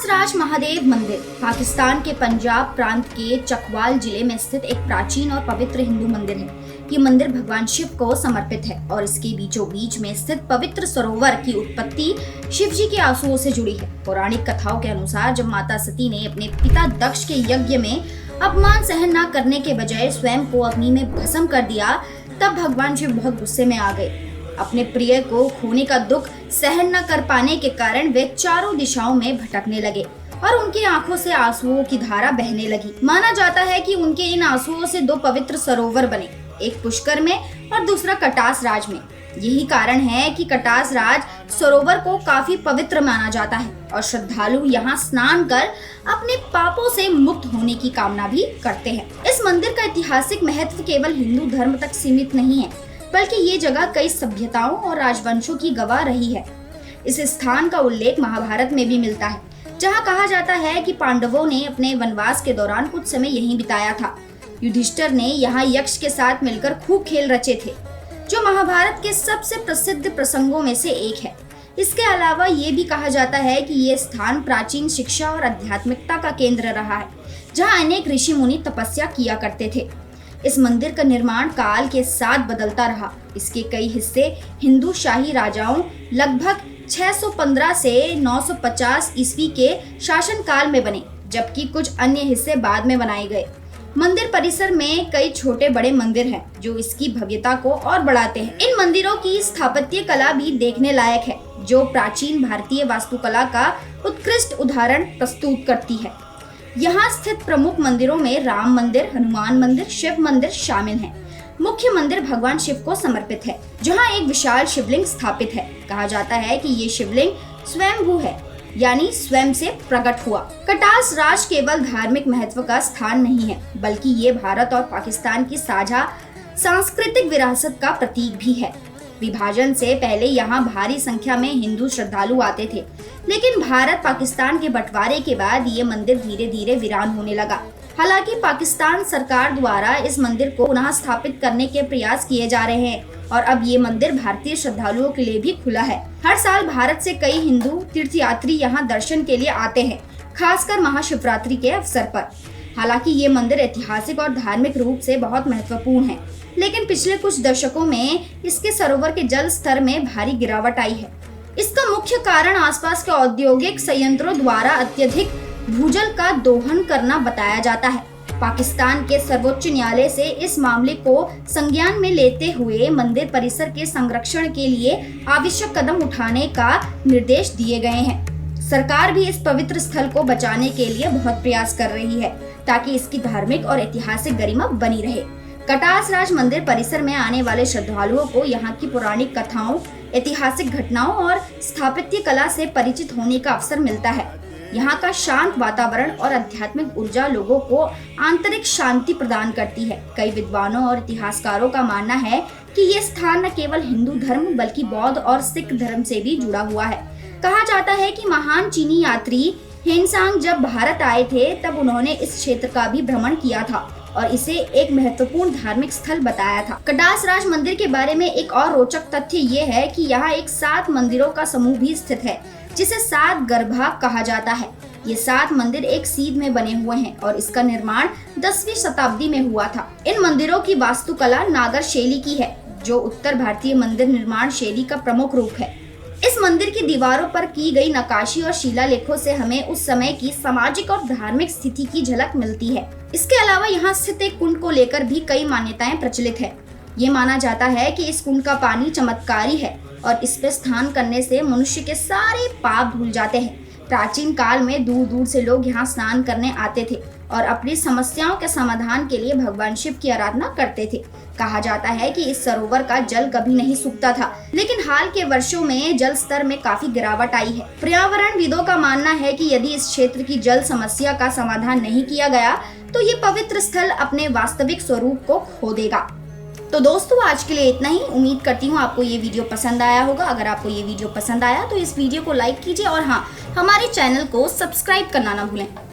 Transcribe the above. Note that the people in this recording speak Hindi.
राज महादेव मंदिर पाकिस्तान के पंजाब प्रांत के चकवाल जिले में स्थित एक प्राचीन और पवित्र हिंदू मंदिर है। ये मंदिर भगवान शिव को समर्पित है और इसके बीचों बीच में स्थित पवित्र सरोवर की उत्पत्ति शिव जी के आंसुओं से जुड़ी है। पौराणिक कथाओं के अनुसार जब माता सती ने अपने पिता दक्ष के यज्ञ में अपमान सहन न करने के बजाय स्वयं को अग्नि में भस्म कर दिया, तब भगवान शिव बहुत गुस्से में आ गए। अपने प्रिय को खोने का दुख सहन न कर पाने के कारण वे चारों दिशाओं में भटकने लगे और उनकी आंखों से आंसुओं की धारा बहने लगी। माना जाता है कि उनके इन आंसुओं से दो पवित्र सरोवर बने, एक पुष्कर में और दूसरा कटास राज में। यही कारण है कि कटास राज सरोवर को काफी पवित्र माना जाता है और श्रद्धालु यहाँ स्नान कर अपने पापों से मुक्त होने की कामना भी करते हैं। इस मंदिर का ऐतिहासिक महत्व केवल हिंदू धर्म तक सीमित नहीं है, बल्कि ये जगह कई सभ्यताओं और राजवंशों की गवाह रही है। इस स्थान का उल्लेख महाभारत में भी मिलता है, जहाँ कहा जाता है कि पांडवों ने अपने वनवास के दौरान कुछ समय यहीं बिताया था। युधिष्ठिर ने यहाँ यक्ष के साथ मिलकर खूब खेल रचे थे, जो महाभारत के सबसे प्रसिद्ध प्रसंगों में से एक है। इसके अलावा ये भी कहा जाता है कि ये स्थान प्राचीन शिक्षा और आध्यात्मिकता का केंद्र रहा है, जहाँ अनेक ऋषि मुनि तपस्या किया करते थे। इस मंदिर का निर्माण काल के साथ बदलता रहा। इसके कई हिस्से हिंदू शाही राजाओं लगभग 615 से 950 ईस्वी के शासनकाल में बने, जबकि कुछ अन्य हिस्से बाद में बनाए गए। मंदिर परिसर में कई छोटे बड़े मंदिर हैं, जो इसकी भव्यता को और बढ़ाते हैं। इन मंदिरों की स्थापत्य कला भी देखने लायक है, जो प्राचीन भारतीय वास्तुकला का उत्कृष्ट उदाहरण प्रस्तुत करती है। यहाँ स्थित प्रमुख मंदिरों में राम मंदिर, हनुमान मंदिर, शिव मंदिर शामिल हैं। मुख्य मंदिर भगवान शिव को समर्पित है, जहाँ एक विशाल शिवलिंग स्थापित है। कहा जाता है कि ये शिवलिंग स्वयंभू है, यानी स्वयं से प्रकट हुआ। कटास राज केवल धार्मिक महत्व का स्थान नहीं है, बल्कि ये भारत और पाकिस्तान की साझा सांस्कृतिक विरासत का प्रतीक भी है। विभाजन से पहले यहाँ भारी संख्या में हिंदू श्रद्धालु आते थे, लेकिन भारत पाकिस्तान के बंटवारे के बाद ये मंदिर धीरे धीरे वीरान होने लगा। हालांकि पाकिस्तान सरकार द्वारा इस मंदिर को पुनः स्थापित करने के प्रयास किए जा रहे हैं और अब ये मंदिर भारतीय श्रद्धालुओं के लिए भी खुला है। हर साल भारत से कई हिंदू तीर्थयात्री यहाँ दर्शन के लिए आते हैं, खासकर महाशिवरात्रि के अवसर पर। हालांकि ये मंदिर ऐतिहासिक और धार्मिक रूप से बहुत महत्वपूर्ण है, लेकिन पिछले कुछ दशकों में इसके सरोवर के जल स्तर में भारी गिरावट आई है। इसका मुख्य कारण आसपास के औद्योगिक संयंत्रों द्वारा अत्यधिक भूजल का दोहन करना बताया जाता है। पाकिस्तान के सर्वोच्च न्यायालय से इस मामले को संज्ञान में लेते हुए मंदिर परिसर के संरक्षण के लिए आवश्यक कदम उठाने का निर्देश दिए गए हैं। सरकार भी इस पवित्र स्थल को बचाने के लिए बहुत प्रयास कर रही है, ताकि इसकी धार्मिक और ऐतिहासिक गरिमा बनी रहे। कटास राज मंदिर परिसर में आने वाले श्रद्धालुओं को यहाँ की पौराणिक कथाओं, ऐतिहासिक घटनाओं और स्थापत्य कला से परिचित होने का अवसर मिलता है। यहाँ का शांत वातावरण और आध्यात्मिक ऊर्जा लोगों को आंतरिक शांति प्रदान करती है। कई विद्वानों और इतिहासकारों का मानना है कि ये स्थान न केवल हिंदू धर्म बल्कि बौद्ध और सिख धर्म से भी जुड़ा हुआ है। कहा जाता है कि महान चीनी यात्री हेनसांग जब भारत आए थे, तब उन्होंने इस क्षेत्र का भी भ्रमण किया था और इसे एक महत्वपूर्ण धार्मिक स्थल बताया था। कटास राज मंदिर के बारे में एक और रोचक तथ्य ये है कि यहाँ एक 7 मंदिरों का समूह भी स्थित है, जिसे 7 गर्भा कहा जाता है। ये 7 मंदिर एक सीध में बने हुए हैं और इसका निर्माण 10वीं शताब्दी में हुआ था। इन मंदिरों की वास्तुकला नागर शैली की है, जो उत्तर भारतीय मंदिर निर्माण शैली का प्रमुख रूप है। इस मंदिर की दीवारों पर की गई नक्काशी और शिलालेखों से हमें उस समय की सामाजिक और धार्मिक स्थिति की झलक मिलती है। इसके अलावा यहाँ स्थित एक कुंड को लेकर भी कई मान्यताएं प्रचलित है। ये माना जाता है कि इस कुंड का पानी चमत्कारी है और इस पे स्नान करने से मनुष्य के सारे पाप धुल जाते हैं। प्राचीन काल में दूर दूर से लोग यहाँ स्नान करने आते थे और अपनी समस्याओं के समाधान के लिए भगवान शिव की आराधना करते थे। कहा जाता है कि इस सरोवर का जल कभी नहीं सूखता था, लेकिन हाल के वर्षों में जल स्तर में काफी गिरावट आई है। पर्यावरणविदों का मानना है कि यदि इस क्षेत्र की जल समस्या का समाधान नहीं किया गया, तो ये पवित्र स्थल अपने वास्तविक स्वरूप को खो देगा। तो दोस्तों, आज के लिए इतना ही। उम्मीद करती हूँ आपको ये वीडियो पसंद आया होगा। अगर आपको ये वीडियो पसंद आया तो इस वीडियो को लाइक कीजिए और हाँ, हमारे चैनल को सब्सक्राइब करना ना भूलें।